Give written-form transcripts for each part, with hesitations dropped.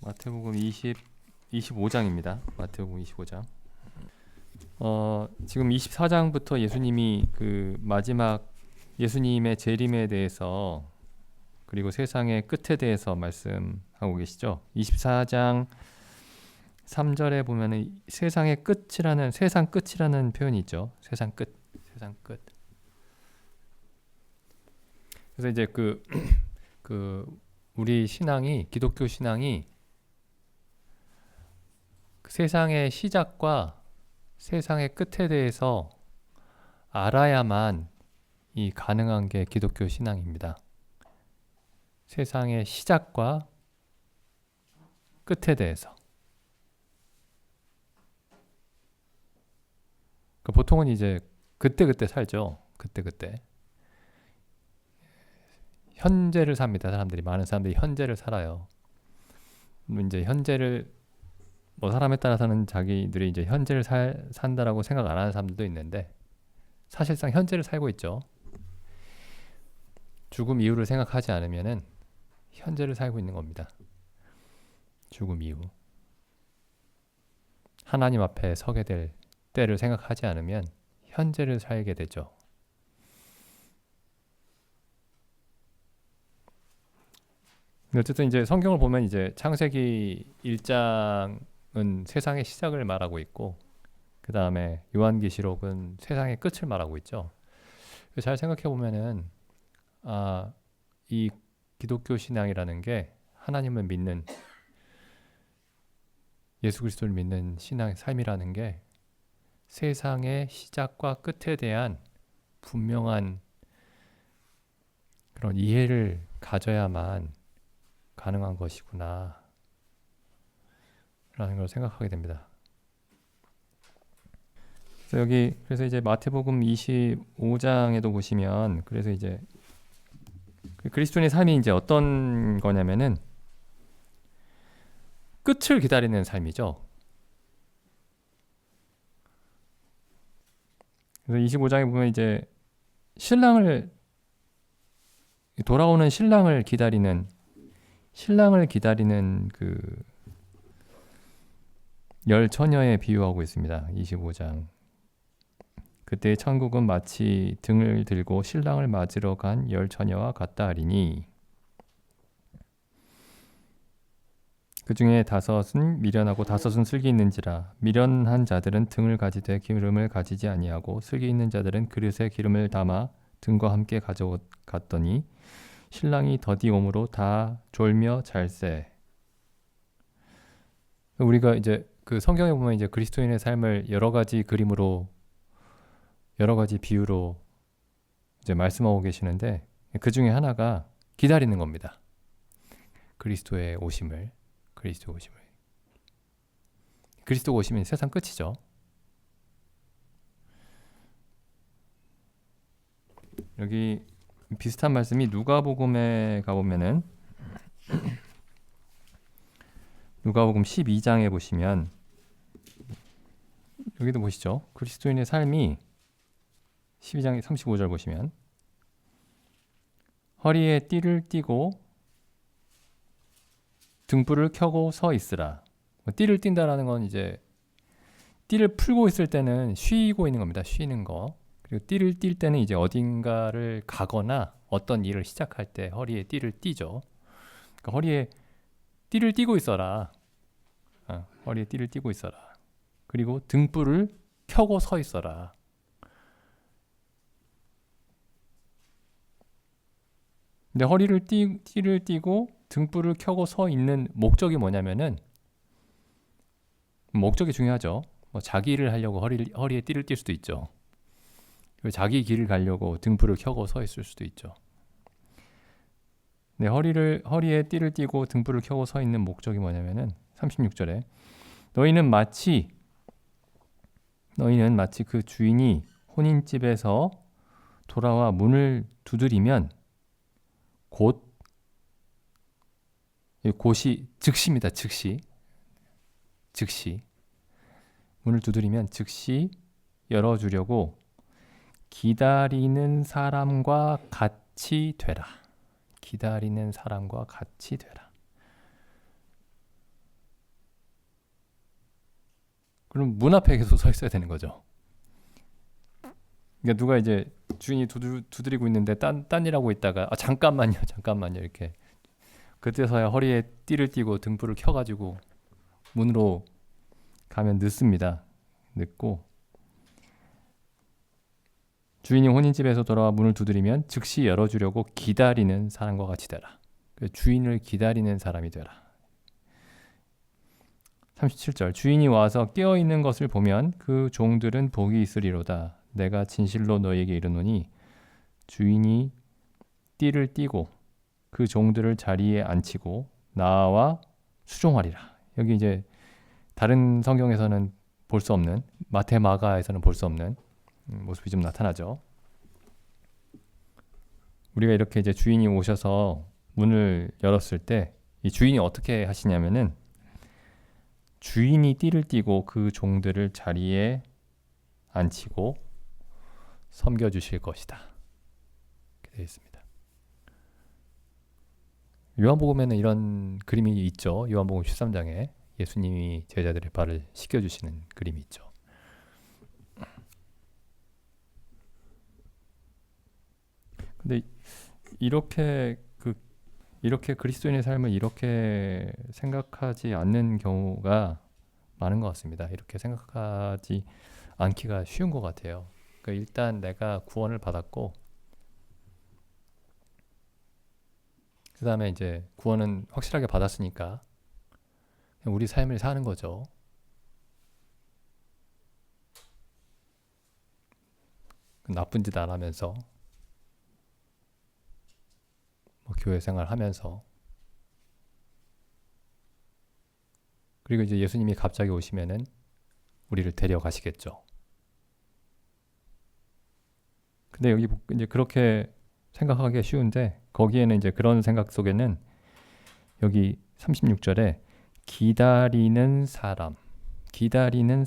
마태복음 25장입니다. 마태복음 25장. 지금 24장부터 예수님이 그 마지막 예수님의 재림에 대해서 그리고 세상의 끝에 대해서 말씀하고 계시죠. 24장 3절에 보면은 세상의 끝이라는 세상 끝이라는 표현이 있죠. 세상 끝. 세상 끝. 그래서 이제 그 우리 신앙이 기독교 신앙이 세상의 시작과 세상의 끝에 대해서 알아야만 이 가능한 게 기독교 신앙입니다. 세상의 시작과 끝에 대해서. 보통은 이제 그때그때 살죠. 그때그때. 현재를 삽니다. 사람들이. 많은 사람들이 현재를 살아요. 이제 현재를 사람에 따라서는 자기들이 이제 현재를 산다라고 생각 안 하는 사람들도 있는데 사실상 현재를 살고 있죠. 죽음 이후를 생각하지 않으면은 현재를 살고 있는 겁니다. 죽음 이후. 하나님 앞에 서게 될 때를 생각하지 않으면 현재를 살게 되죠. 어쨌든 이제 성경을 보면 이제 창세기 1장은 세상의 시작을 말하고 있고 그 다음에 요한계시록은 세상의 끝을 말하고 있죠. 잘 생각해 보면은 이 기독교 신앙이라는 게 하나님을 믿는 예수 그리스도를 믿는 신앙의 삶이라는 게 세상의 시작과 끝에 대한 분명한 그런 이해를 가져야만 가능한 것이구나 라는 걸 생각하게 됩니다. 그래서 이제 마태복음 25장에도 보시면 그래서 이제 그리스도인의 삶이 이제 어떤 거냐면은 끝을 기다리는 삶이죠. 그래서 25장에 보면 이제 돌아오는 신랑을 기다리는 그 열 처녀에 비유하고 있습니다. 25장. 그때 천국은 마치 등을 들고 신랑을 맞으러 간 열 처녀와 같다 하리니 그 중에 5은 미련하고 5은 슬기 있는지라. 미련한 자들은 등을 가지되 기름을 가지지 아니하고 슬기 있는 자들은 그릇에 기름을 담아 등과 함께 가져갔더니 신랑이 더디 오므로 다 졸며 잘세. 우리가 이제 그 성경에 보면 이제 그리스도인의 삶을 여러 가지 그림으로 여러 가지 비유로 이제 말씀하고 계시는데 그 중에 하나가 기다리는 겁니다. 그리스도의 오심을. 그리스도가 오시면 세상 끝이죠. 여기 비슷한 말씀이 누가복음에 가보면은 누가복음 12장에 보시면 여기도 보시죠. 그리스도인의 삶이 12장 35절 보시면 허리에 띠를 띠고 등불을 켜고 서 있으라. 띠를 띈다라는 건 이제 띠를 풀고 있을 때는 쉬고 있는 겁니다. 쉬는 거. 그리고 띠를 띌 때는 이제 어딘가를 가거나 어떤 일을 시작할 때 허리에 띠를 띠죠. 그러니까 허리에 띠를 띠고 있어라. 허리에 띠를 띠고 있어라. 그리고 등불을 켜고 서 있어라. 근데 허리를 띠를 띠고 등불을 켜고 서 있는 목적이 뭐냐면은 목적이 중요하죠. 자기 일을 하려고 허리에 띠를 띌 수도 있죠. 자기 길을 가려고 등불을 켜고 서 있을 수도 있죠. 네, 허리에 띠를 띠고 등불을 켜고 서 있는 목적이 뭐냐면은 36절에 너희는 마치 그 주인이 혼인집에서 돌아와 문을 두드리면 곧이 즉시입니다. 즉시 문을 두드리면 즉시 열어주려고 기다리는 사람과 같이 되라. 기다리는 사람과 같이 되라. 그럼 문 앞에 계속 서 있어야 되는 거죠. 그러니까 누가 이제 주인이 두드리고 있는데 딴 일하고 있다가 잠깐만요 이렇게 그때서야 허리에 띠를 띠고 등불을 켜가지고 문으로 가면 늦습니다. 늦고 주인이 혼인집에서 돌아와 문을 두드리면 즉시 열어주려고 기다리는 사람과 같이 되라. 주인을 기다리는 사람이 되라. 37절 주인이 와서 깨어있는 것을 보면 그 종들은 복이 있으리로다. 내가 진실로 너희에게 이르노니 주인이 띠를 띠고 그 종들을 자리에 앉히고 나와 수종하리라. 여기 이제 다른 성경에서는 볼 수 없는, 마태 마가에서는 볼 수 없는 모습이 좀 나타나죠. 우리가 이렇게 이제 주인이 오셔서 문을 열었을 때 이 주인이 어떻게 하시냐면은 주인이 띠를 띠고 그 종들을 자리에 앉히고 섬겨주실 것이다. 이렇게 되어 있습니다. 요한복음에는 이런 그림이 있죠. 요한복음 13장에 예수님이 제자들의 발을 씻겨주시는 그림이 있죠. 근데 이렇게 그리스도인의 삶을 이렇게 생각하지 않는 경우가 많은 것 같습니다. 이렇게 생각하지 않기가 쉬운 것 같아요. 그러니까 일단 내가 구원을 받았고 그 다음에 이제 구원은 확실하게 받았으니까 그냥 우리 삶을 사는 거죠. 나쁜 짓 안 하면서 교회 생활하면서 그리고 이제 예수님이 갑자기 오시면은 우리를 데려가시겠죠. 근데 여기 이제 그렇게 생각하기가 쉬운데 거기에는 이제 그런 생각 속에는 여기 36절에 기다리는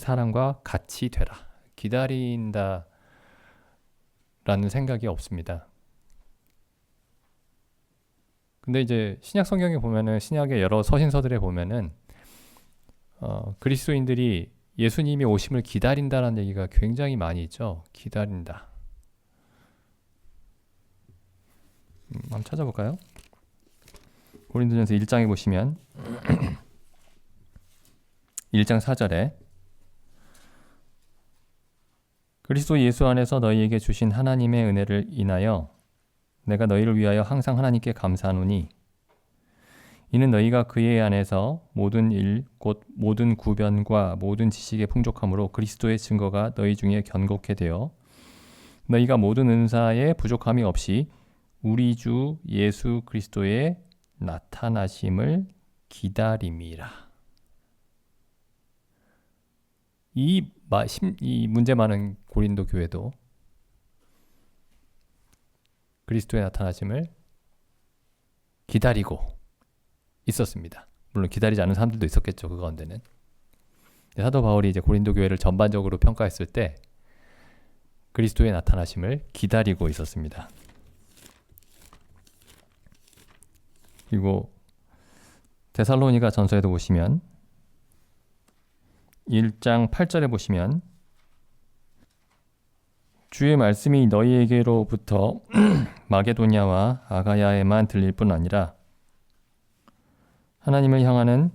사람과 같이 되라. 기다린다라는 생각이 없습니다. 근데 이제 신약 성경에 보면은 신약의 여러 서신서들에 보면은 그리스도인들이 예수님이 오심을 기다린다라는 얘기가 굉장히 많이 있죠. 기다린다. 한번 찾아볼까요? 고린도전서 1장에 보시면 1장 4절에 그리스도 예수 안에서 너희에게 주신 하나님의 은혜를 인하여 내가 너희를 위하여 항상 하나님께 감사하노니 이는 너희가 그의 안에서 모든 일 곧 모든 구변과 모든 지식의 풍족함으로 그리스도의 증거가 너희 중에 견고케 되어 너희가 모든 은사에 부족함이 없이 우리 주 예수 그리스도의 나타나심을 기다림이라. 이 문제 많은 고린도 교회도 그리스도의 나타나심을 기다리고 있었습니다. 물론 기다리지 않은 사람들도 있었겠죠. 그 가운데는. 사도 바울이 이제 고린도 교회를 전반적으로 평가했을 때 그리스도의 나타나심을 기다리고 있었습니다. 그리고 데살로니가 전서에도 보시면 1장 8절에 보시면 주의 말씀이 너희에게로부터 마게도냐와 아가야에만 들릴 뿐 아니라 하나님을 향하는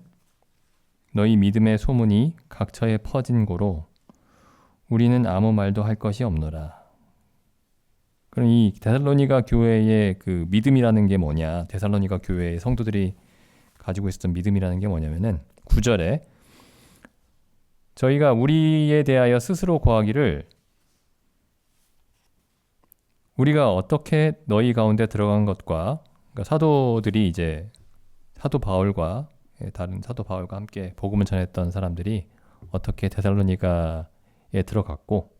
너희 믿음의 소문이 각처에 퍼진 고로 우리는 아무 말도 할 것이 없노라. 그럼 이 데살로니가 교회의 그 믿음이라는 게 뭐냐? 데살로니가 교회의 성도들이 가지고 있었던 믿음이라는 게 뭐냐면은 9절에 저희가 우리에 대하여 스스로 고하기를 우리가 어떻게 너희 가운데 들어간 것과 그러니까 사도들이 이제 사도 바울과 다른 사도 바울과 함께 복음을 전했던 사람들이 어떻게 데살로니가에 들어갔고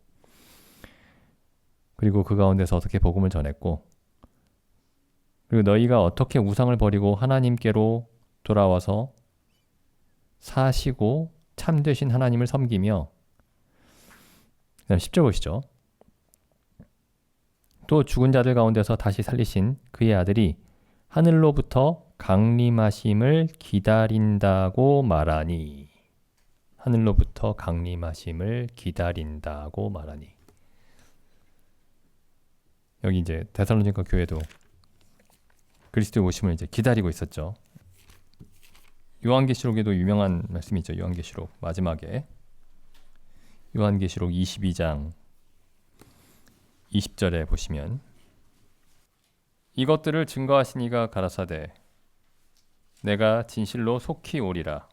그리고 그 가운데서 어떻게 복음을 전했고 그리고 너희가 어떻게 우상을 버리고 하나님께로 돌아와서 사시고 참되신 하나님을 섬기며 그다음 10절 보시죠. 또 죽은 자들 가운데서 다시 살리신 그의 아들이 하늘로부터 강림하심을 기다린다고 말하니 하늘로부터 강림하심을 기다린다고 말하니. 여기 이제 데살로니가 교회도 그리스도의 오심을 이제 기다리고 있었죠. 요한계시록에도 유명한 말씀이 있죠. 요한계시록 마지막에 요한계시록 22장 20절에 보시면 이것들을 증거하시니가 가라사대 내가 진실로 속히 오리라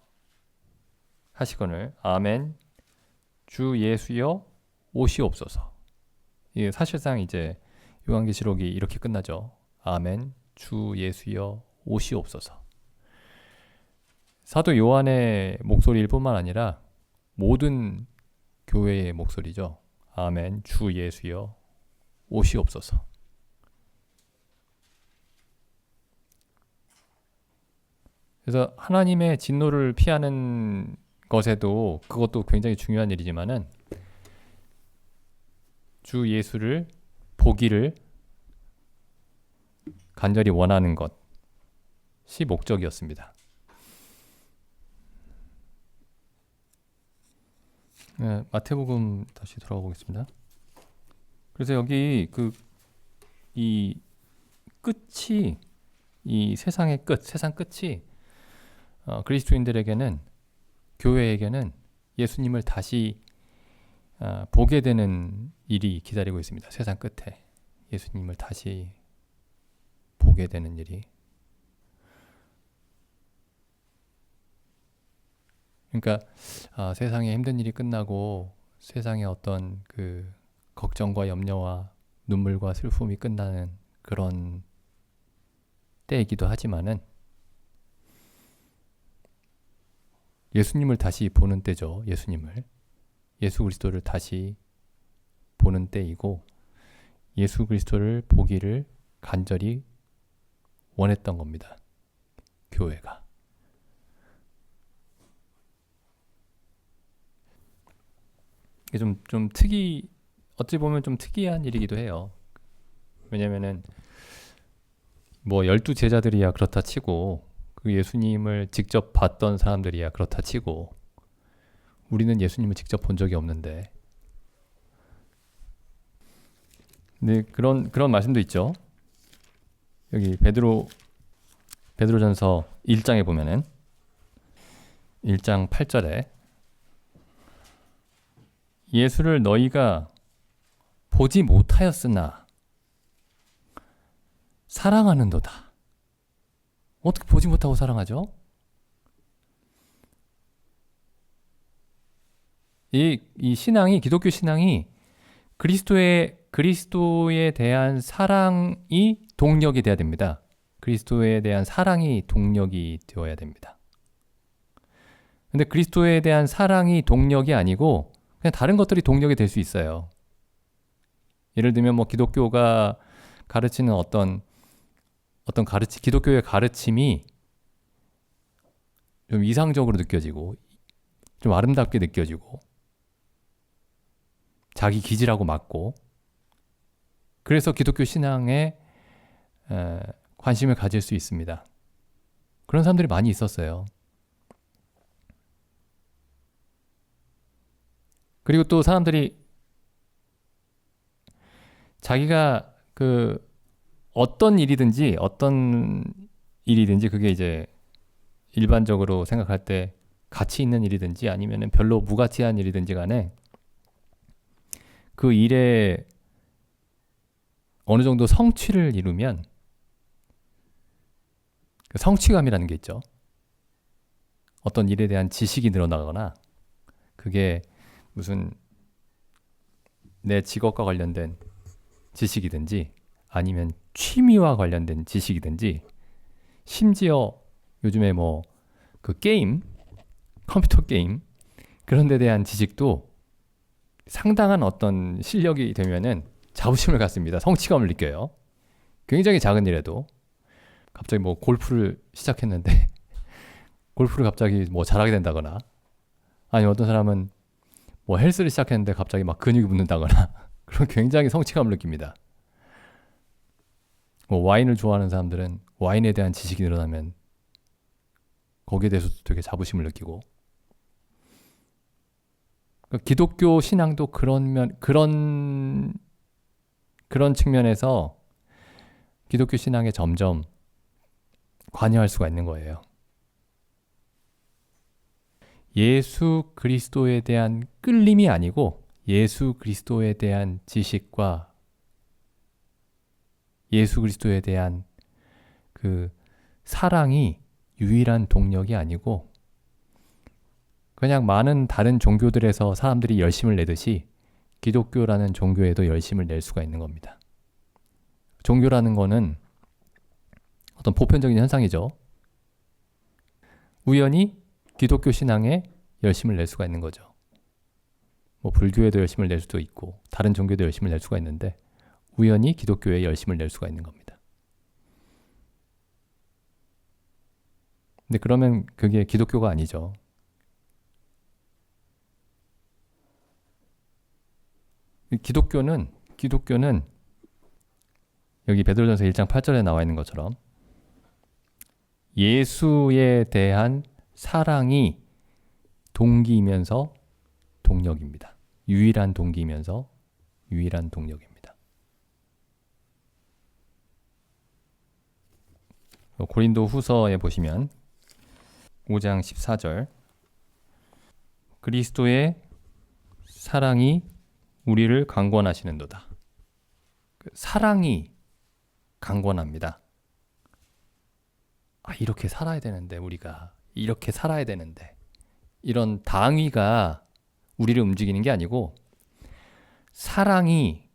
하시거늘 아멘 주 예수여 오시옵소서. 이게 사실상 이제 요한계시록이 이렇게 끝나죠. 아멘 주 예수여 오시옵소서. 사도 요한의 목소리일 뿐만 아니라 모든 교회의 목소리죠. 아멘 주 예수여 오시옵소서. 그래서 하나님의 진노를 피하는 것에도 그것도 굉장히 중요한 일이지만은 주 예수를 보기를 간절히 원하는 것이 목적이었습니다. 네, 마태복음 다시 돌아가 보겠습니다. 그래서 여기 이 끝이 이 세상의 끝, 세상 끝이 그리스도인들에게는 교회에게는 예수님을 다시 보게 되는 일이 기다리고 있습니다. 세상 끝에 예수님을 다시 보게 되는 일이. 그러니까 세상에 힘든 일이 끝나고 세상에 어떤 그 걱정과 염려와 눈물과 슬픔이 끝나는 그런 때이기도 하지만은 예수님을 다시 보는 때죠. 예수 그리스도를 다시 보는 때이고 예수 그리스도를 보기를 간절히 원했던 겁니다. 교회가. 이게 좀 어찌 보면 좀 특이한 일이기도 해요. 왜냐면은 뭐 12제자들이야 그렇다 치고 그 예수님을 직접 봤던 사람들이야 그렇다 치고 우리는 예수님을 직접 본 적이 없는데. 근데 그런 말씀도 있죠. 여기 베드로전서 1장에 보면은 1장 8절에 예수를 너희가 보지 못하였으나 사랑하는도다. 어떻게 보지 못하고 사랑하죠? 이 신앙이, 기독교 신앙이 그리스도에 대한 사랑이 동력이 되어야 됩니다. 그리스도에 대한 사랑이 동력이 되어야 됩니다. 근데 그리스도에 대한 사랑이 동력이 아니고 그냥 다른 것들이 동력이 될 수 있어요. 예를 들면 뭐 기독교가 가르치는 어떤 기독교의 가르침이 좀 이상적으로 느껴지고 좀 아름답게 느껴지고 자기 기질하고 맞고 그래서 기독교 신앙에 관심을 가질 수 있습니다. 그런 사람들이 많이 있었어요. 그리고 또 사람들이 자기가 어떤 일이든지 그게 이제 일반적으로 생각할 때 가치 있는 일이든지 아니면 별로 무가치한 일이든지 간에 그 일에 어느 정도 성취를 이루면 그 성취감이라는 게 있죠. 어떤 일에 대한 지식이 늘어나거나 그게 무슨 내 직업과 관련된 지식이든지 아니면 취미와 관련된 지식이든지 심지어 요즘에 뭐 그 컴퓨터 게임 그런 데 대한 지식도 상당한 어떤 실력이 되면은 자부심을 갖습니다. 성취감을 느껴요. 굉장히 작은 일에도 갑자기 뭐 골프를 시작했는데 골프를 갑자기 뭐 잘하게 된다거나 아니면 어떤 사람은 뭐 헬스를 시작했는데 갑자기 막 근육이 붙는다거나 그런 굉장히 성취감을 느낍니다. 뭐 와인을 좋아하는 사람들은 와인에 대한 지식이 늘어나면 거기에 대해서도 되게 자부심을 느끼고 그러니까 기독교 신앙도 그런 측면에서 기독교 신앙에 점점 관여할 수가 있는 거예요. 예수 그리스도에 대한 끌림이 아니고 예수 그리스도에 대한 지식과 예수 그리스도에 대한 그 사랑이 유일한 동력이 아니고 그냥 많은 다른 종교들에서 사람들이 열심을 내듯이 기독교라는 종교에도 열심을 낼 수가 있는 겁니다. 종교라는 거는 어떤 보편적인 현상이죠. 우연히 기독교 신앙에 열심을 낼 수가 있는 거죠. 뭐 불교에도 열심을 낼 수도 있고 다른 종교에도 열심을 낼 수가 있는데 우연히 기독교에 열심을 낼 수가 있는 겁니다. 근데 그러면 그게 기독교가 아니죠. 기독교는 여기 베드로전서 1장 8절에 나와 있는 것처럼 예수에 대한 사랑이 동기이면서 동력입니다. 유일한 동기이면서 유일한 동력입니다. 고린도 후서에 보시면 5장 14절 그리스도의 사랑이 우리를 강권하시는도다. 사랑이 강권합니다. 이렇게 살아야 되는데 우리가 이렇게 살아야 되는데 이런 당위가 우리를 움직이는 게 아니고 사랑이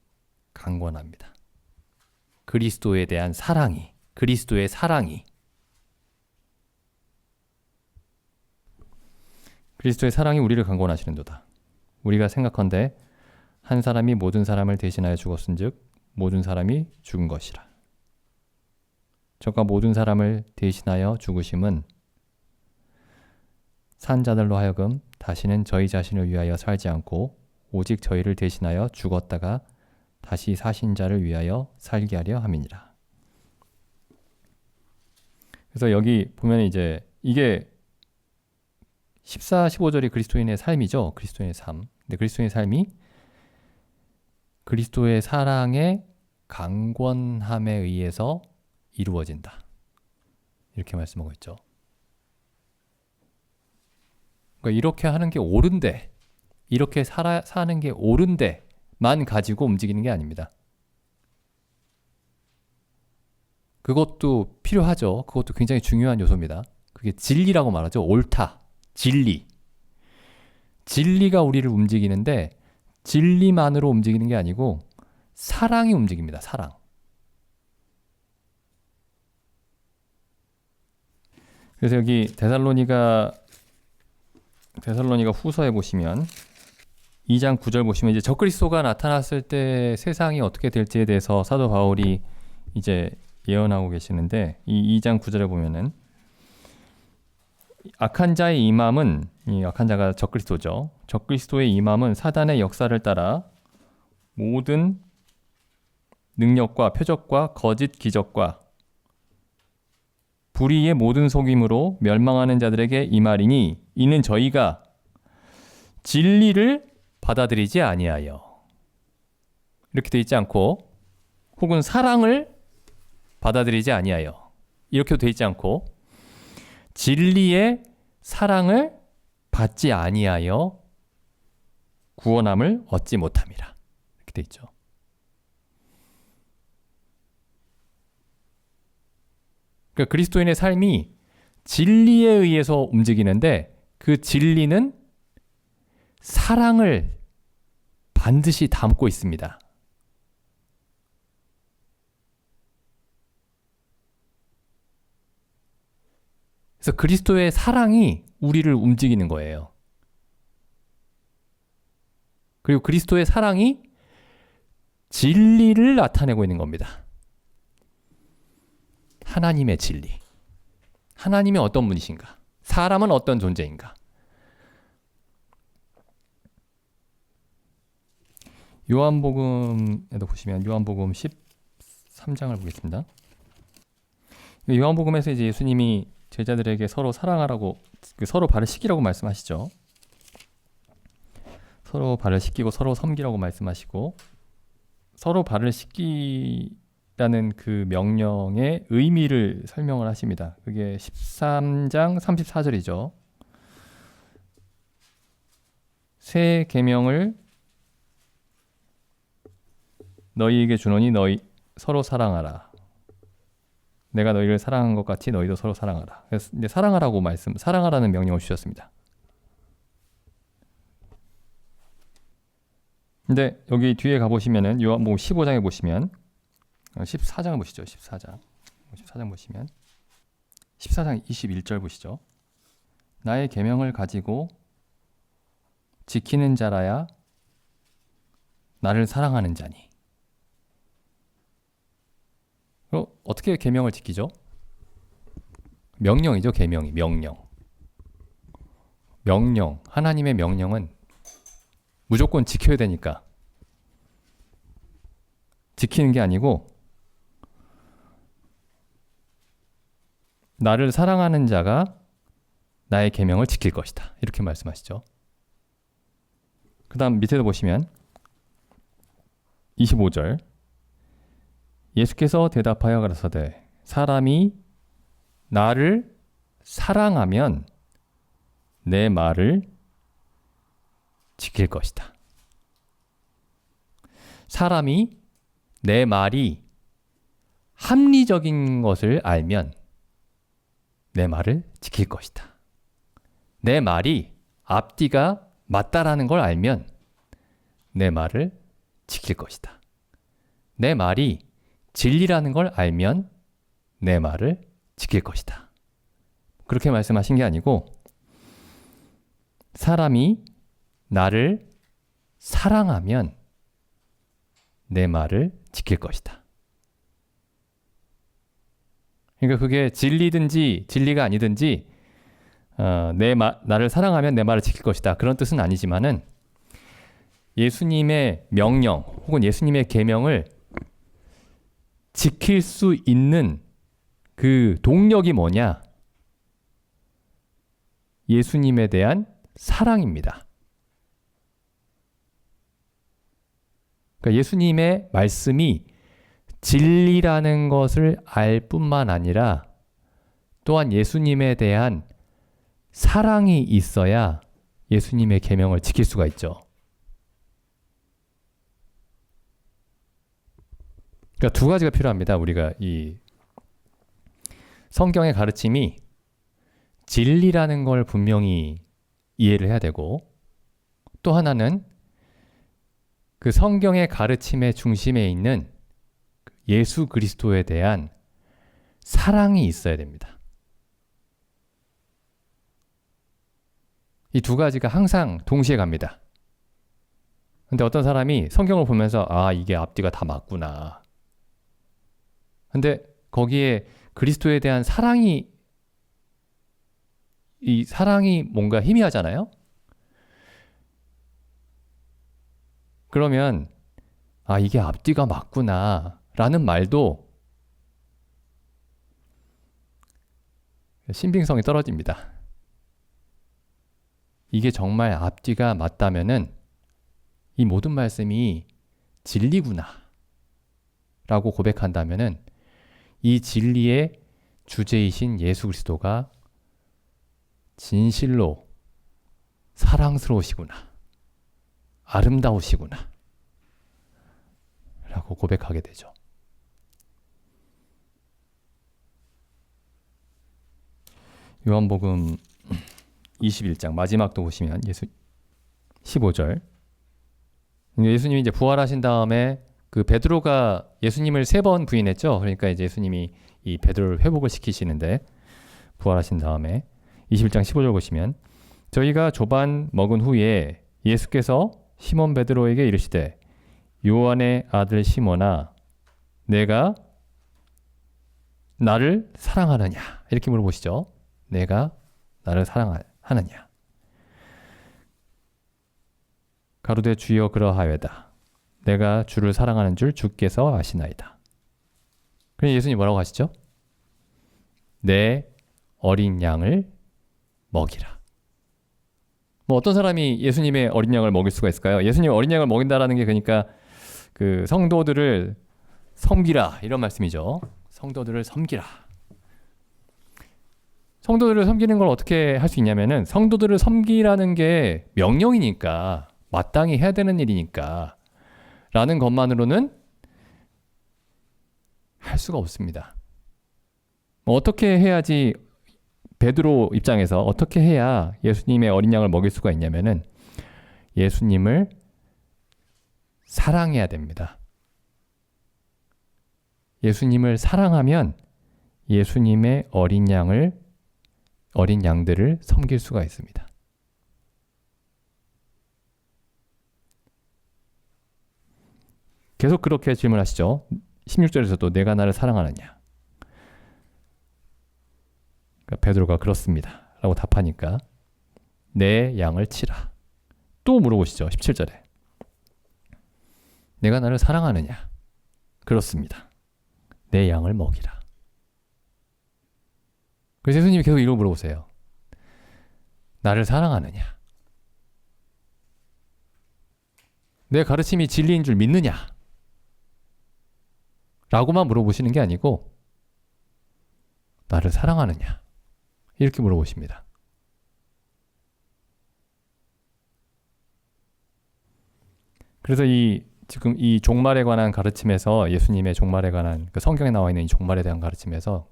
강권합니다. 그리스도에 대한 사랑이 그리스도의 사랑이 우리를 강권하시는도다. 우리가 생각한데 한 사람이 모든 사람을 대신하여 죽었은즉 모든 사람이 죽은 것이라. 저가 모든 사람을 대신하여 죽으심은 산 자들로 하여금 다시는 저희 자신을 위하여 살지 않고 오직 저희를 대신하여 죽었다가 다시 사신 자를 위하여 살게 하려 함이니라. 그래서 여기 보면 이제 이게 14, 15절이 그리스도인의 삶이죠. 그리스도인의 삶. 근데 그리스도인의 삶이 그리스도의 사랑의 강권함에 의해서 이루어진다. 이렇게 말씀하고 있죠. 그러니까 이렇게 하는 게 옳은데, 이렇게 사는 게 옳은데만 가지고 움직이는 게 아닙니다. 그것도 필요하죠. 그것도 굉장히 중요한 요소입니다. 그게 진리라고 말하죠. 옳다. 진리. 진리가 우리를 움직이는데 진리만으로 움직이는 게 아니고 사랑이 움직입니다. 사랑. 그래서 여기 데살로니가 후서에 보시면 2장 9절 보시면 이제 적그리스도가 나타났을 때 세상이 어떻게 될지에 대해서 사도 바울이 이제 예언하고 계시는데 이 2장 9절에 보면은 악한 자의 임함은 이 악한 자가 적그리스도죠. 적그리스도의 임함은 사단의 역사를 따라 모든 능력과 표적과 거짓 기적과 불의의 모든 속임으로 멸망하는 자들에게 임하리니 이는 저희가 진리를 받아들이지 아니하여 이렇게 돼 있지 않고 혹은 사랑을 받아들이지 아니하여 이렇게 돼 있지 않고 진리의 사랑을 받지 아니하여 구원함을 얻지 못함이라 이렇게 돼 있죠. 그러니까 그리스도인의 삶이 진리에 의해서 움직이는데 그 진리는 사랑을 반드시 담고 있습니다. 그래서 그리스도의 사랑이 우리를 움직이는 거예요. 그리고 그리스도의 사랑이 진리를 나타내고 있는 겁니다. 하나님의 진리. 하나님이 어떤 분이신가? 사람은 어떤 존재인가? 요한복음에도 보시면 요한복음 13장을 보겠습니다. 요한복음에서 이제 예수님이 제자들에게 서로 사랑하라고 서로 발을 씻기라고 말씀하시죠. 서로 발을 씻기고 서로 섬기라고 말씀하시고, 서로 발을 씻기라는 그 명령의 의미를 설명을 하십니다. 그게 13장 34절이죠. 새 계명을 너희에게 주노니 너희 서로 사랑하라. 내가 너희를 사랑한 것 같이 너희도 서로 사랑하라. 그래서 이제 사랑하라는 명령을 주셨습니다. 근데 여기 뒤에 가보시면은 요한복음 15장에 보시면 14장을 보시죠. 14장 보시면 14장 21절 보시죠. 나의 계명을 가지고 지키는 자라야 나를 사랑하는 자니. 어떻게 계명을 지키죠? 명령이죠. 계명이 명령. 하나님의 명령은 무조건 지켜야 되니까 지키는 게 아니고, 나를 사랑하는 자가 나의 계명을 지킬 것이다. 이렇게 말씀하시죠. 그 다음 밑에도 보시면 25절, 예수께서 대답하여 가라사대 사람이 나를 사랑하면 내 말을 지킬 것이다. 사람이 내 말이 합리적인 것을 알면 내 말을 지킬 것이다. 내 말이 앞뒤가 맞다라는 걸 알면 내 말을 지킬 것이다. 내 말이 진리라는 걸 알면 내 말을 지킬 것이다. 그렇게 말씀하신 게 아니고, 사람이 나를 사랑하면 내 말을 지킬 것이다. 그러니까 그게 진리든지 진리가 아니든지 나를 사랑하면 내 말을 지킬 것이다, 그런 뜻은 아니지만은, 예수님의 명령 혹은 예수님의 계명을 지킬 수 있는 그 동력이 뭐냐? 예수님에 대한 사랑입니다. 그러니까 예수님의 말씀이 진리라는 것을 알 뿐만 아니라 또한 예수님에 대한 사랑이 있어야 예수님의 계명을 지킬 수가 있죠. 그러니까 두 가지가 필요합니다. 우리가 이 성경의 가르침이 진리라는 걸 분명히 이해를 해야 되고, 또 하나는 그 성경의 가르침의 중심에 있는 예수 그리스도에 대한 사랑이 있어야 됩니다. 이 두 가지가 항상 동시에 갑니다. 근데 어떤 사람이 성경을 보면서 이게 앞뒤가 다 맞구나. 근데 거기에 그리스도에 대한 사랑이, 이 사랑이 뭔가 희미하잖아요? 그러면 이게 앞뒤가 맞구나 라는 말도 신빙성이 떨어집니다. 이게 정말 앞뒤가 맞다면은 이 모든 말씀이 진리구나 라고 고백한다면은 이 진리의 주제이신 예수 그리스도가 진실로 사랑스러우시구나, 아름다우시구나 라고 고백하게 되죠. 요한복음 21장 마지막도 보시면 15절, 예수님이 이제 부활하신 다음에 그 베드로가 예수님을 3번 부인했죠. 그러니까 이제 예수님이 이 베드로를 회복을 시키시는데, 부활하신 다음에 21장 15절 보시면, 저희가 조반 먹은 후에 예수께서 시몬 베드로에게 이르시되 요한의 아들 시몬아, 내가 나를 사랑하느냐? 이렇게 물어보시죠. 내가 나를 사랑하느냐? 가로되 주여 그러하여다. 내가 주를 사랑하는 줄 주께서 아시나이다. 그럼 예수님 뭐라고 하시죠? 내 어린 양을 먹이라. 뭐 어떤 사람이 예수님의 어린 양을 먹일 수가 있을까요? 예수님 어린 양을 먹인다라는 게 그러니까 그 성도들을 섬기라 이런 말씀이죠. 성도들을 섬기라. 성도들을 섬기는 걸 어떻게 할 수 있냐면은 성도들을 섬기라는 게 명령이니까 마땅히 해야 되는 일이니까 라는 것만으로는 할 수가 없습니다. 뭐 어떻게 해야지 베드로 입장에서 어떻게 해야 예수님의 어린 양을 먹일 수가 있냐면은 예수님을 사랑해야 됩니다. 예수님을 사랑하면 예수님의 어린 양들을 섬길 수가 있습니다. 계속 그렇게 질문하시죠. 16절에서도 내가 나를 사랑하느냐. 그러니까 베드로가 그렇습니다. 라고 답하니까 내 양을 치라. 또 물어보시죠. 17절에. 내가 나를 사랑하느냐. 그렇습니다. 내 양을 먹이라. 그래서 예수님이 계속 이걸 물어보세요. 나를 사랑하느냐. 내 가르침이 진리인 줄 믿느냐. 라고만 물어보시는 게 아니고 나를 사랑하느냐. 이렇게 물어보십니다. 그래서 지금 이 종말에 관한 가르침에서 예수님의 종말에 관한 그 성경에 나와 있는 이 종말에 대한 가르침에서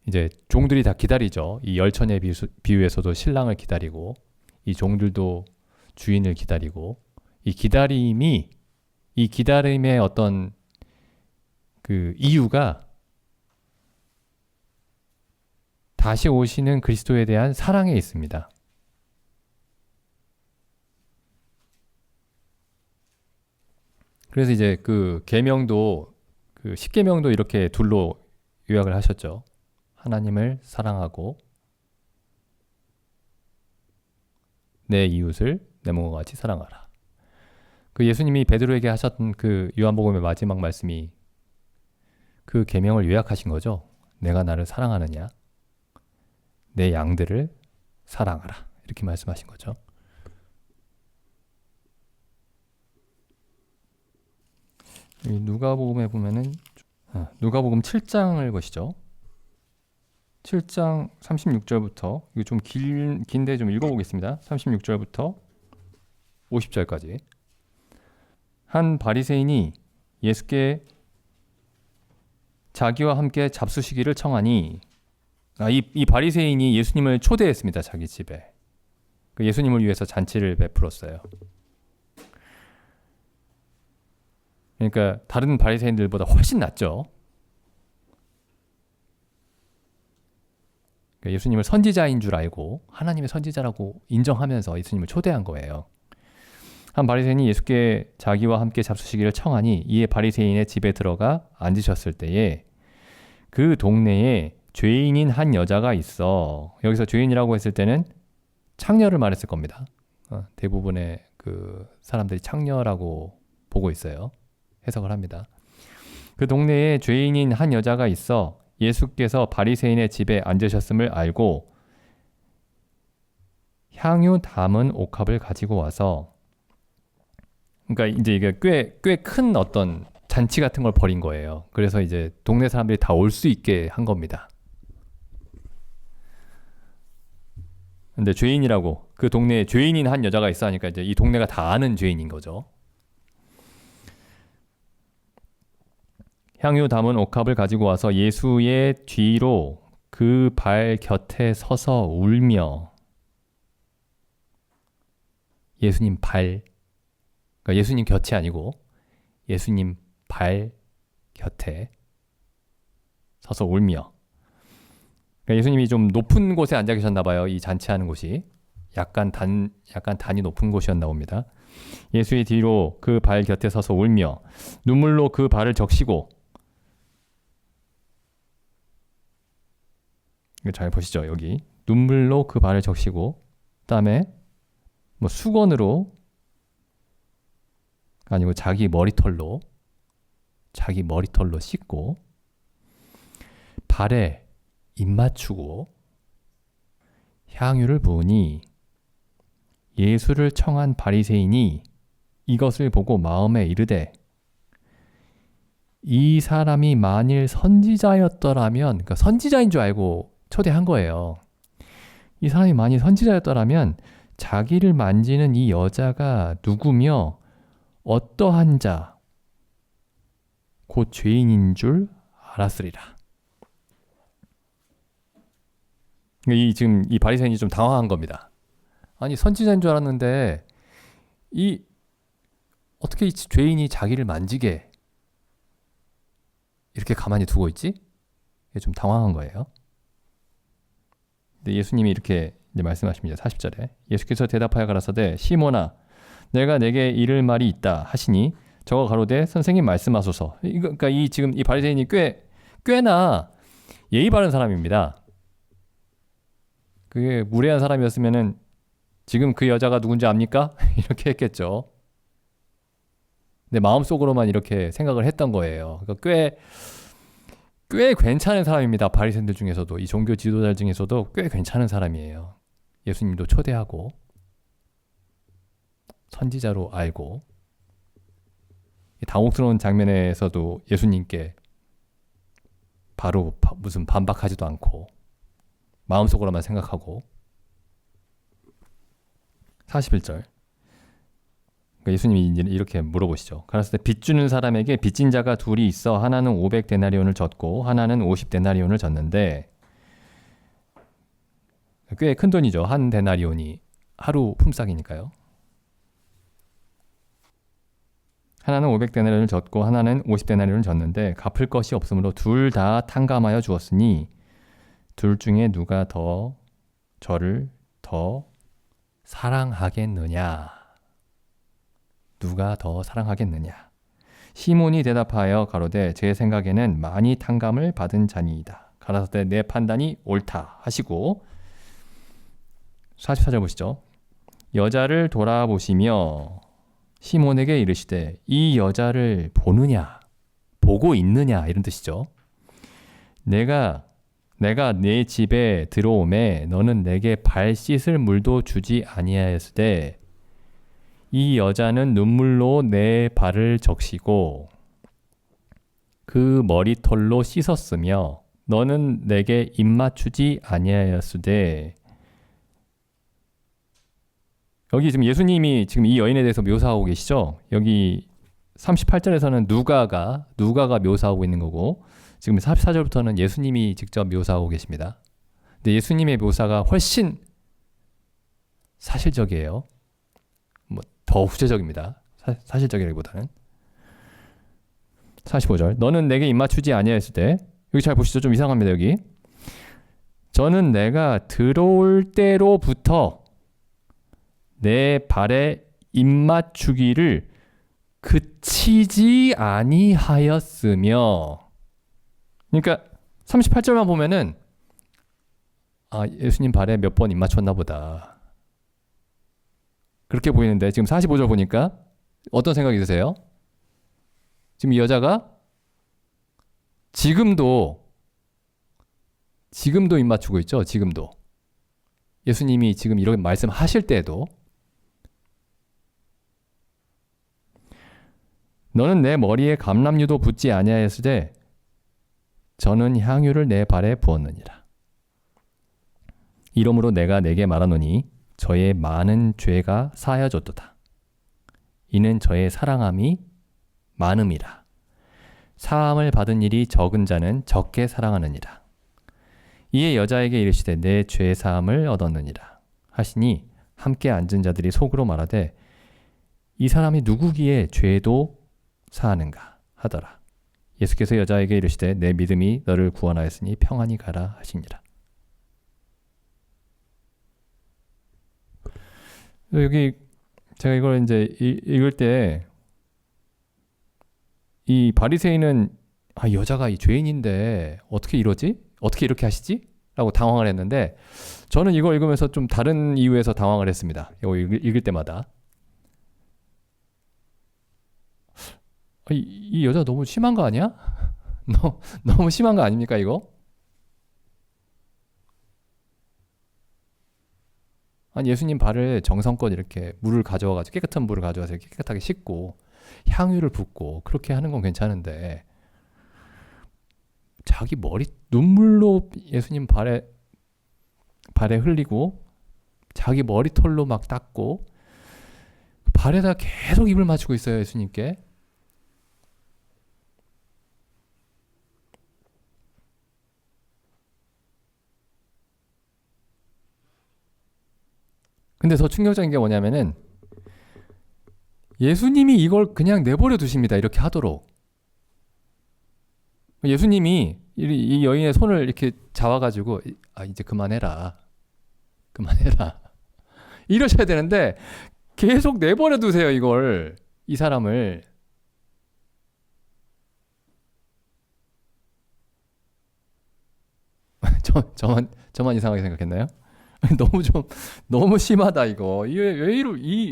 이제 종들이 다 기다리죠. 이 열처녀의 비유에서도 신랑을 기다리고 이 종들도 주인을 기다리고 이 기다림의 어떤 그 이유가 다시 오시는 그리스도에 대한 사랑에 있습니다. 그래서 이제 그 계명도 그 십계명도 이렇게 둘로 요약을 하셨죠. 하나님을 사랑하고 내 이웃을 내 몸과 같이 사랑하라. 그 예수님이 베드로에게 하셨던 그 요한복음의 마지막 말씀이 그 계명을 요약하신 거죠. 내가 나를 사랑하느냐? 내 양들을 사랑하라. 이렇게 말씀하신 거죠. 누가복음에 보면은 누가복음 7장을 보시죠. 7장 36절부터 이거 좀 긴데 좀 읽어보겠습니다. 36절부터 50절까지. 한 바리새인이 예수께 자기와 함께 잡수시기를 청하니 이 바리새인이 예수님을 초대했습니다. 자기 집에. 그 예수님을 위해서 잔치를 베풀었어요. 그러니까 다른 바리새인들보다 훨씬 낫죠. 그러니까 예수님을 선지자인 줄 알고 하나님의 선지자라고 인정하면서 예수님을 초대한 거예요. 한 바리새인이 예수께 자기와 함께 잡수시기를 청하니 이에 바리새인의 집에 들어가 앉으셨을 때에 그 동네에 죄인인 한 여자가 있어. 여기서 죄인이라고 했을 때는 창녀를 말했을 겁니다. 대부분의 그 사람들이 창녀라고 보고 있어요. 해석을 합니다. 그 동네에 죄인인 한 여자가 있어 예수께서 바리새인의 집에 앉으셨음을 알고 향유 담은 옥합을 가지고 와서, 그러니까 이제 이게 꽤 큰 어떤 잔치 같은 걸 벌인 거예요. 그래서 이제 동네 사람들이 다 올 수 있게 한 겁니다. 근데 죄인이라고, 그 동네에 죄인인 한 여자가 있어 하니까 이제 이 동네가 다 아는 죄인인 거죠. 향유 담은 옥합을 가지고 와서 예수의 뒤로 그 발 곁에 서서 울며, 예수님 발, 그러니까 예수님 곁이 아니고 예수님 발 곁에 서서 울며, 그러니까 예수님이 좀 높은 곳에 앉아 계셨나 봐요. 이 잔치하는 곳이 약간 단이 높은 곳이었나 봅니다. 예수의 뒤로 그 발 곁에 서서 울며 눈물로 그 발을 적시고, 잘 보시죠. 여기 눈물로 그 발을 적시고, 그다음에 뭐 수건으로 아니고 자기 머리털로 씻고 발에 입 맞추고 향유를 부으니 예수를 청한 바리새인이 이것을 보고 마음에 이르되 이 사람이 만일 선지자였더라면, 그러니까 선지자인 줄 알고 초대한 거예요. 이 사람이 만일 선지자였더라면 자기를 만지는 이 여자가 누구며 어떠한 자, 곧 죄인인 줄 알았으리라. 지금 이 바리새인이 좀 당황한 겁니다. 아니, 선지자인 줄 알았는데 어떻게 이 죄인이 자기를 만지게 이렇게 가만히 두고 있지? 좀 당황한 거예요. 근데 예수님이 이렇게 이제 말씀하십니다. 40절에 예수께서 대답하여 가라사대 시몬아 내가 내게 이를 말이 있다 하시니 저가 가로되 선생님 말씀하소서. 그러니까 지금 이 바리새인이 꽤나 예의 바른 사람입니다. 그게 무례한 사람이었으면은 지금 그 여자가 누군지 압니까? 이렇게 했겠죠. 근데 마음속으로만 이렇게 생각을 했던 거예요. 그러니까 꽤 괜찮은 사람입니다. 바리새인들 중에서도, 이 종교 지도자들 중에서도 꽤 괜찮은 사람이에요. 예수님도 초대하고 선지자로 알고, 당혹스러운 장면에서도 예수님께 바로 무슨 반박하지도 않고 마음속으로만 생각하고. 41절 예수님이 이제 이렇게 물어보시죠. 가라사대 빚 주는 사람에게 빚진 자가 둘이 있어 하나는 500데나리온을 졌고 하나는 50데나리온을 졌는데, 꽤 큰 돈이죠. 한 데나리온이 하루 품삯이니까요. 하나는 500데나리온을 졌고 하나는 50데나리온을 졌는데 갚을 것이 없으므로 둘 다 탕감하여 주었으니 둘 중에 누가 더 저를 더 사랑하겠느냐? 누가 더 사랑하겠느냐? 시몬이 대답하여 가로되 제 생각에는 많이 탕감을 받은 자니이다. 가라사대 내 판단이 옳다 하시고. 44절 보시죠. 여자를 돌아보시며 시몬에게 이르시되 이 여자를 보느냐 보고 있느냐 이런 뜻이죠. 내가 내 집에 들어오매 너는 내게 발 씻을 물도 주지 아니하였으되 이 여자는 눈물로 내 발을 적시고 그 머리털로 씻었으며 너는 내게 입 맞추지 아니하였으되. 여기 지금 예수님이 지금 이 여인에 대해서 묘사하고 계시죠. 여기 38절에서는 누가가 묘사하고 있는 거고, 지금 44절부터는 예수님이 직접 묘사하고 계십니다. 근데 예수님의 묘사가 훨씬 사실적이에요. 더 후체적입니다. 사실적이라기보다는. 45절 너는 내게 입 맞추지 아니하였을 때, 여기 잘 보시죠. 좀 이상합니다. 여기 저는 내가 들어올 때로부터 내 발에 입 맞추기를 그치지 아니하였으며. 그러니까 38절만 보면은 예수님 발에 몇 번 입 맞췄나 보다 그렇게 보이는데, 지금 45절 보니까 어떤 생각이 드세요? 지금 이 여자가 지금도 입 맞추고 있죠. 지금도 예수님이 지금 이렇게 말씀하실 때도 너는 내 머리에 감람유도 붓지 아니하였으되 저는 향유를 내 발에 부었느니라. 이러므로 내가 내게 말하노니 저의 많은 죄가 사하여졌도다. 이는 저의 사랑함이 많음이라. 사함을 받은 일이 적은 자는 적게 사랑하느니라. 이에 여자에게 이르시되 내 죄 사함을 얻었느니라 하시니 함께 앉은 자들이 속으로 말하되 이 사람이 누구기에 죄도 사하는가 하더라. 예수께서 여자에게 이르시되 내 믿음이 너를 구원하였으니 평안히 가라 하시니라. 여기 제가 이걸 이제 읽을 때 이 바리새인은 여자가 이 죄인인데 어떻게 이러지? 어떻게 이렇게 하시지? 라고 당황을 했는데, 저는 이거 읽으면서 좀 다른 이유에서 당황을 했습니다. 이거 읽을 때마다 이 여자 너무 심한 거 아니야? 너무 심한 거 아닙니까 이거? 아니 예수님 발을 정성껏 이렇게 물을 가져와가지고 깨끗한 물을 가져와서 이렇게 깨끗하게 씻고 향유를 붓고 그렇게 하는 건 괜찮은데 자기 머리 눈물로 예수님 발에 흘리고 자기 머리털로 막 닦고 발에다 계속 입을 맞추고 있어요 예수님께. 근데 더 충격적인 게 뭐냐면은 예수님이 이걸 그냥 내버려 두십니다. 이렇게 하도록. 예수님이 이 여인의 손을 이렇게 잡아가지고 이제 그만해라. 그만해라. 이러셔야 되는데 계속 내버려 두세요 이걸. 이 사람을. 저만 이상하게 생각했나요? 너무 심하다 이거. 이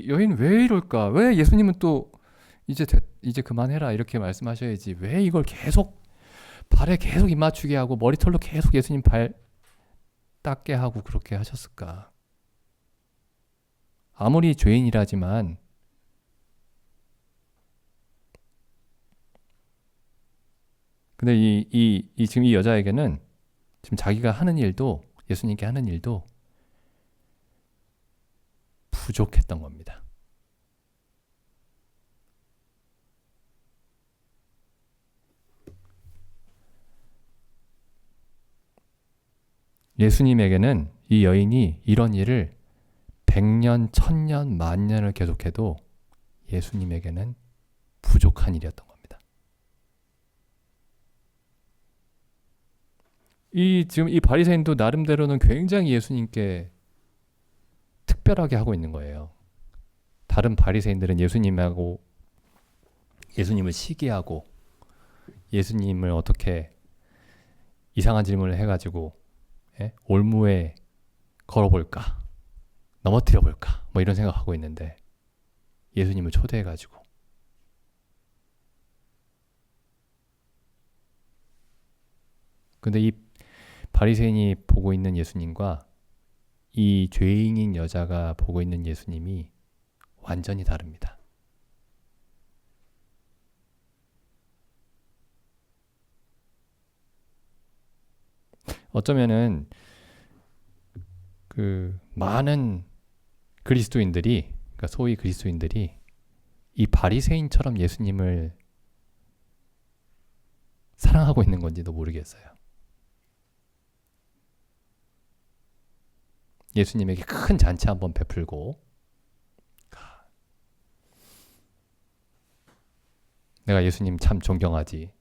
여인 왜 이럴까? 왜 예수님은 또 이제 그만해라 이렇게 말씀하셔야지. 왜 이걸 계속 발에 계속 입 맞추게 하고 머리털로 계속 예수님 발 닦게 하고 그렇게 하셨을까? 아무리 죄인이라지만 근데 지금 이 여자에게는 지금 자기가 하는 일도 예수님께 하는 일도 부족했던 겁니다. 예수님에게는 이 여인이 이런 일을 100년, 1000년, 만년을 계속해도 예수님에게는 부족한 일이었던 겁니다. 지금 이 바리새인도 나름대로는 굉장히 예수님께 특별하게 하고 있는 거예요. 다른 바리새인들은 예수님을 시기하고 예수님을 어떻게 이상한 질문을 해가지고 올무에 걸어볼까, 넘어뜨려볼까, 뭐 이런 생각하고 있는데 예수님을 초대해가지고 근데 이 바리새인이 보고 있는 예수님과 이 죄인인 여자가 보고 있는 예수님이 완전히 다릅니다. 어쩌면은 그 많은 그리스도인들이, 그러니까 소위 그리스도인들이 이 바리새인처럼 예수님을 사랑하고 있는 건지도 모르겠어요. 예수님에게 큰 잔치 한번 베풀고 내가 예수님 참 존경하지.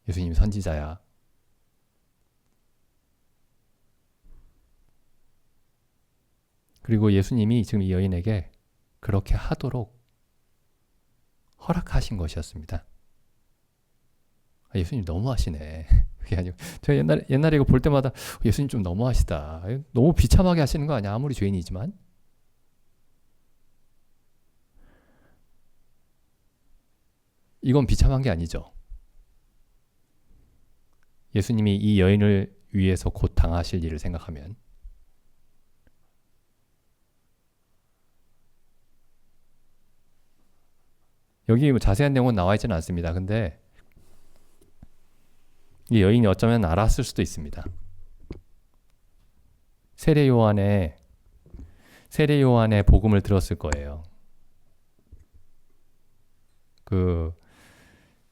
예수님 선지자야. 그리고 예수님이 지금 이 여인에게 그렇게 하도록 허락하신 것이었습니다. 예수님 너무하시네. 그게 아니고 제가 옛날에 이거 볼 때마다 예수님 좀 너무하시다. 너무 비참하게 하시는 거 아니야? 아무리 죄인이지만. 이건 비참한 게 아니죠. 예수님이 이 여인을 위해서 곧 당하실 일을 생각하면 여기 뭐 자세한 내용은 나와 있지는 않습니다. 근데 이 여인이 어쩌면 알았을 수도 있습니다. 세례 요한의 복음을 들었을 거예요. 그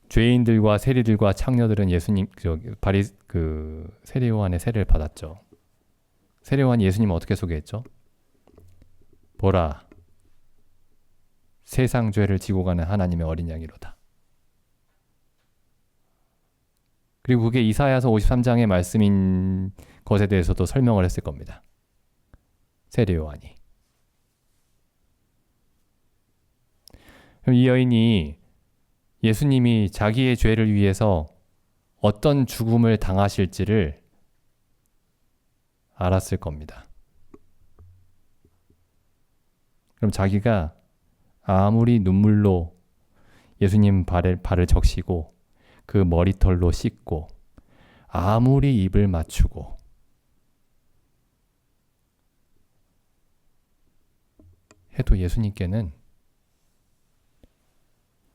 죄인들과 세리들과 창녀들은 예수님 세례 요한의 세례를 받았죠. 세례 요한이 예수님을 어떻게 소개했죠? 보라, 세상 죄를 지고 가는 하나님의 어린 양이로다. 그리고 그게 이사야서 53장의 말씀인 것에 대해서도 설명을 했을 겁니다. 세례 요한이. 그럼 이 여인이 예수님이 자기의 죄를 위해서 어떤 죽음을 당하실지를 알았을 겁니다. 그럼 자기가 아무리 눈물로 예수님 발을 적시고 그 머리털로 씻고 아무리 입을 맞추고 해도 예수님께는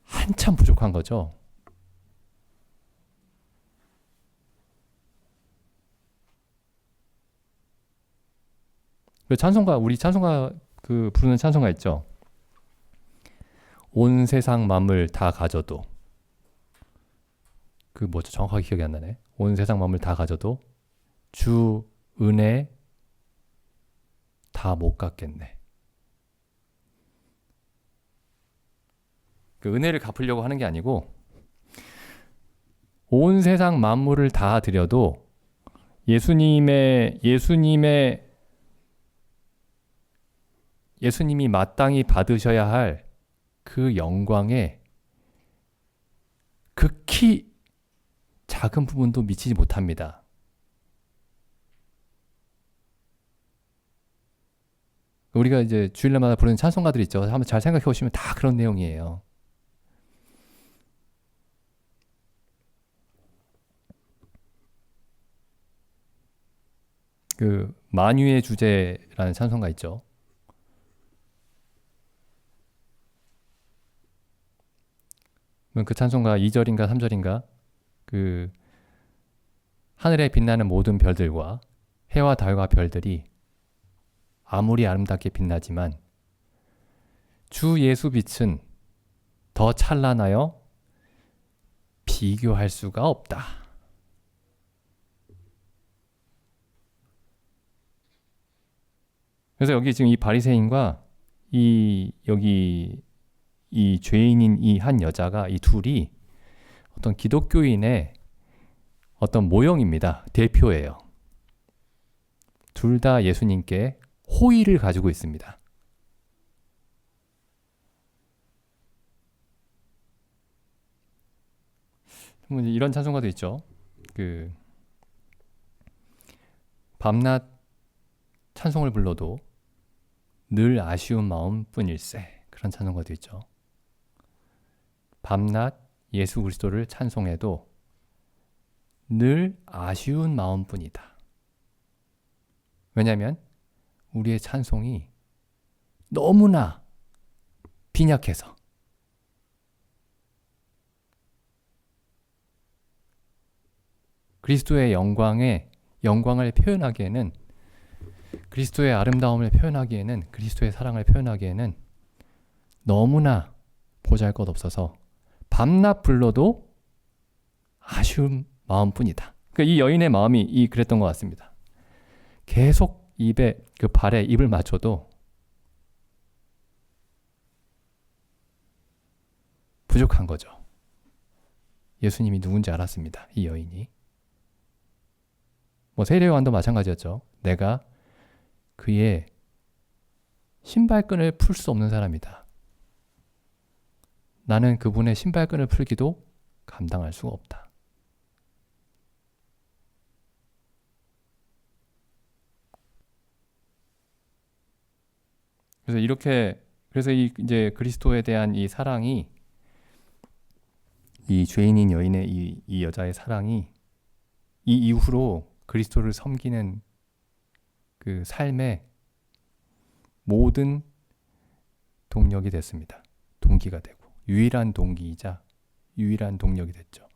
한참 부족한 거죠. 그 찬송가, 우리 찬송가 그 부르는 찬송가 있죠. 온 세상 만물 다 가져도, 그 뭐죠? 정확하게 기억이 안 나네. 온 세상 만물 다 가져도 주 은혜 다 못 갚겠네. 그 은혜를 갚으려고 하는 게 아니고, 온 세상 만물을 다 드려도 예수님이 마땅히 받으셔야 할 그 영광에 극히 작은 부분도 미치지 못합니다. 우리가 이제 주일날마다 부르는 찬송가들 있죠. 한번 잘 생각해 보시면 다 그런 내용이에요. 그 만유의 주제라는 찬송가 있죠. 그 찬송가 2절인가 3절인가 그 하늘에 빛나는 모든 별들과 해와 달과 별들이 아무리 아름답게 빛나지만 주 예수 빛은 더 찬란하여 비교할 수가 없다. 그래서 여기 지금 이 바리새인과 여기 이 죄인인 이 한 여자가, 이 둘이 어떤 기독교인의 어떤 모형입니다. 대표예요. 둘 다 예수님께 호의를 가지고 있습니다. 이런 찬송가도 있죠. 그 밤낮 찬송을 불러도 늘 아쉬운 마음뿐일세. 그런 찬송가도 있죠. 밤낮 예수 그리스도를 찬송해도 늘 아쉬운 마음뿐이다. 왜냐하면 우리의 찬송이 너무나 빈약해서. 그리스도의 영광을 표현하기에는, 그리스도의 아름다움을 표현하기에는, 그리스도의 사랑을 표현하기에는 너무나 보잘것없어서 밤낮 불러도 아쉬운 마음뿐이다. 그러니까 이 여인의 마음이 그랬던 것 같습니다. 계속 그 발에 입을 맞춰도 부족한 거죠. 예수님이 누군지 알았습니다. 이 여인이. 세례요한도 마찬가지였죠. 내가 그의 신발끈을 풀 수 없는 사람이다. 나는 그분의 신발끈을 풀기도 감당할 수가 없다. 그래서 이제 그리스도에 대한 이 사랑이, 이 죄인인 여인의 이 여자의 사랑이 이 이후로 그리스도를 섬기는 그 삶의 모든 동력이 됐습니다. 동기가 되고 유일한 동기이자 유일한 동력이 됐죠.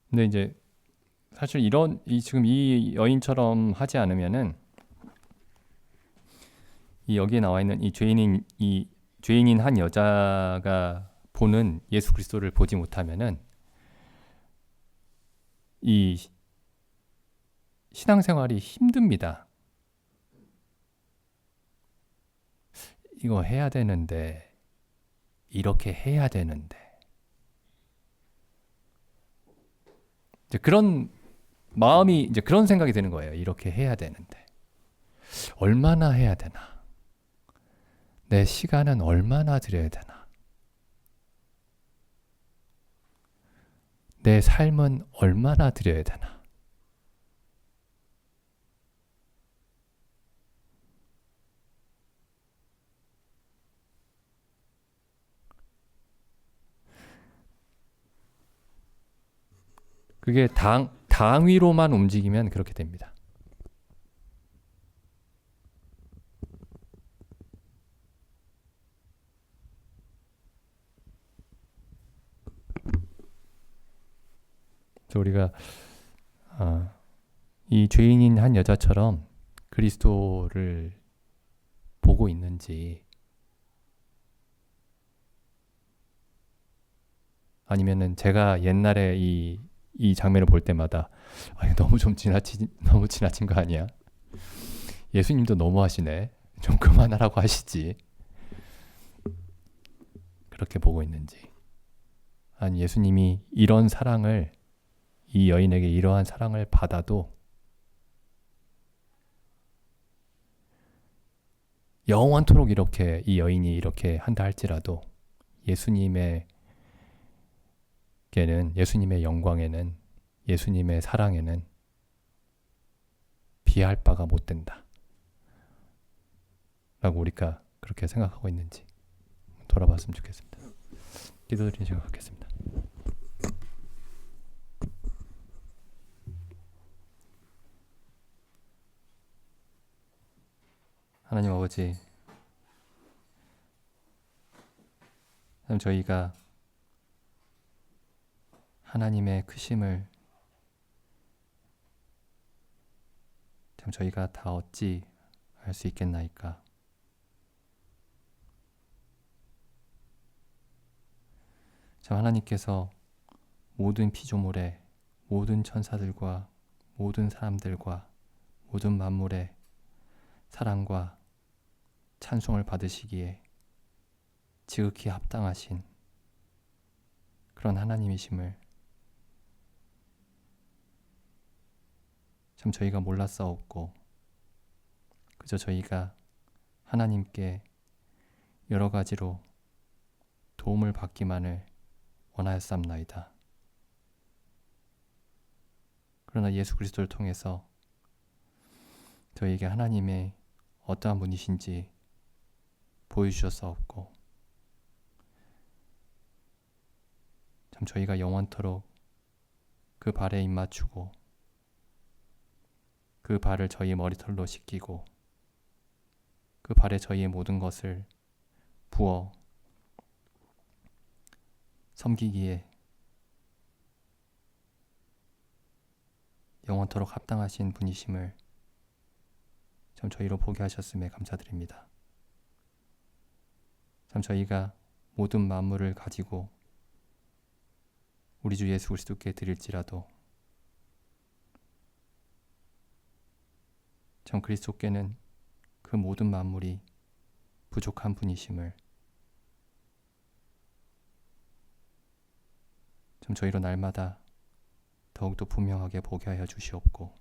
근데 이제 사실 지금 이 여인처럼 하지 않으면은, 여기에 나와 있는 이 죄인인 한 여자가 보는 예수 그리스도를 보지 못하면은 이 신앙생활이 힘듭니다. 이거 해야 되는데, 이렇게 해야 되는데, 이제 그런 마음이, 이제 그런 생각이 드는 거예요. 이렇게 해야 되는데 얼마나 해야 되나? 내 시간은 얼마나 드려야 되나? 내 삶은 얼마나 드려야 되나? 그게 당위로만 움직이면 그렇게 됩니다. 그래서 우리가 이 죄인인 한 여자처럼 그리스도를 보고 있는지, 아니면은 제가 옛날에 이 장면을 볼 때마다 이거 너무 지나친 거 아니야? 예수님도 너무 하시네. 좀 그만하라고 하시지. 그렇게 보고 있는지. 아니, 예수님이 이런 사랑을, 이 여인에게 이러한 사랑을 받아도 영원토록 이렇게 이 여인이 이렇게 한다 할지라도 예수님의 영광에는, 예수님의 사랑에는 비할 바가 못 된다 라고 우리가 그렇게 생각하고 있는지 돌아봤으면 좋겠습니다. 기도드리는 시간 갖겠습니다. 하나님 아버지, 참 저희가 하나님의 크심을 참 저희가 다 어찌 알 수 있겠나이까. 참 하나님께서 모든 피조물에, 모든 천사들과 모든 사람들과 모든 만물의 사랑과 찬송을 받으시기에 지극히 합당하신 그런 하나님이심을 참 저희가 몰랐사옵고, 그저 저희가 하나님께 여러 가지로 도움을 받기만을 원하였사옵나이다. 그러나 예수 그리스도를 통해서 저희에게 하나님의 어떠한 분이신지 보여주셨사옵고, 참 저희가 영원토록 그 발에 입맞추고 그 발을 저희의 머리털로 씻기고 그 발에 저희의 모든 것을 부어 섬기기에 영원토록 합당하신 분이심을 참 저희로 보게 하셨음에 감사드립니다. 참 저희가 모든 만물을 가지고 우리 주 예수 그리스도께 드릴지라도 참 그리스도께는 그 모든 만물이 부족한 분이심을 참 저희로 날마다 더욱더 분명하게 보게 하여 주시옵고,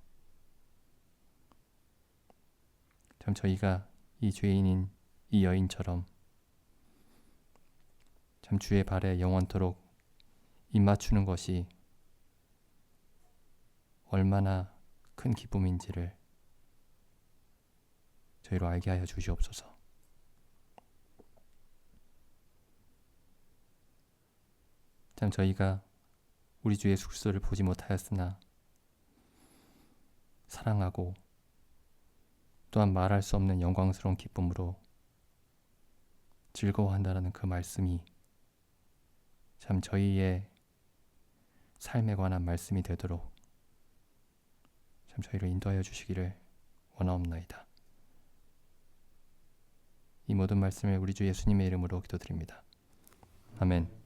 참 저희가 이 죄인인 이 여인처럼 참 주의 발에 영원토록 입맞추는 것이 얼마나 큰 기쁨인지를 저희로 알게 하여 주시옵소서. 참 저희가 우리 주 예수 그리스도를 보지 못하였으나 사랑하고 또한 말할 수 없는 영광스러운 기쁨으로 즐거워한다라는 그 말씀이 참 저희의 삶에 관한 말씀이 되도록 참 저희를 인도하여 주시기를 원하옵나이다. 이 모든 말씀을 우리 주 예수님의 이름으로 기도드립니다. 아멘.